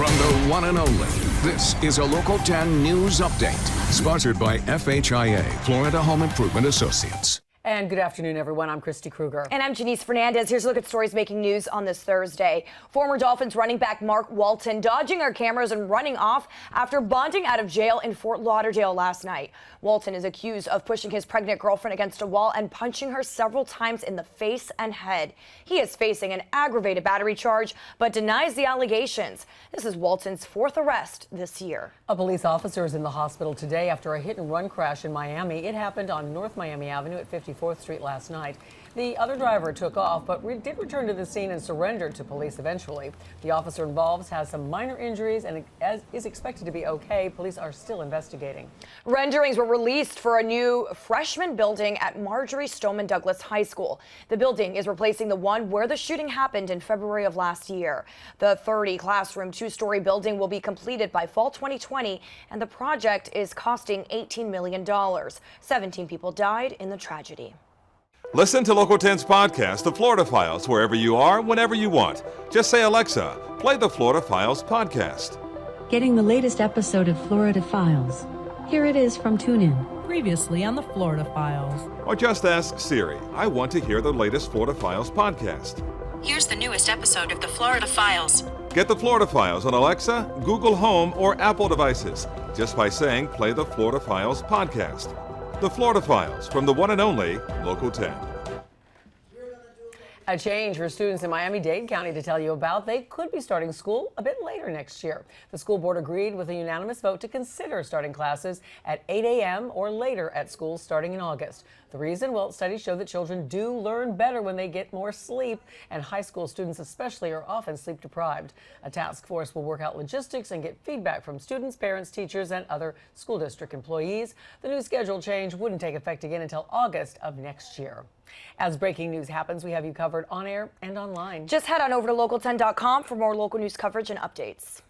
From the one and only, this is a Local 10 News Update, sponsored by FHIA, Florida Home Improvement Associates. And good afternoon, everyone. I'm Christy Kruger. And I'm Janice Fernandez. Here's a look at stories making news on this Thursday. Former Dolphins running back Mark Walton dodging our cameras and running off after bonding out of jail in Fort Lauderdale last night. Walton is accused of pushing his pregnant girlfriend against a wall and punching her several times in the face and head. He is facing an aggravated battery charge, but denies the allegations. This is Walton's fourth arrest this year. A police officer is in the hospital today after a hit-and-run crash in Miami. It happened on North Miami Avenue at 54th Street last night. The other driver took off, but did return to the scene and surrendered to police eventually. The officer involved has some minor injuries and is expected to be okay. Police are still investigating. Renderings were released for a new freshman building at Marjorie Stoneman Douglas High School. The building is replacing the one where the shooting happened in February of last year. The 30-classroom, two-story building will be completed by fall 2020, and the project is costing $18 million. 17 people died in the tragedy. Listen to Local 10's podcast, The Florida Files, wherever you are, whenever you want. Just say, Alexa, play the Florida Files podcast. Getting the latest episode of Florida Files. Here it is from TuneIn. Previously on the Florida Files. Or just ask Siri, I want to hear the latest Florida Files podcast. Here's the newest episode of the Florida Files. Get the Florida Files on Alexa, Google Home, or Apple devices just by saying, play the Florida Files podcast. The Florida Files from the one and only Local 10. A change for students in Miami-Dade County to tell you about. They could be starting school a bit later next year. The school board agreed with a unanimous vote to consider starting classes at 8 a.m. or later at schools starting in August. The reason? Well, studies show that children do learn better when they get more sleep, and high school students especially are often sleep deprived. A task force will work out logistics and get feedback from students, parents, teachers, and other school district employees. The new schedule change wouldn't take effect again until August of next year. As breaking news happens, we have you covered on air and online. Just head on over to local10.com for more local news coverage and updates.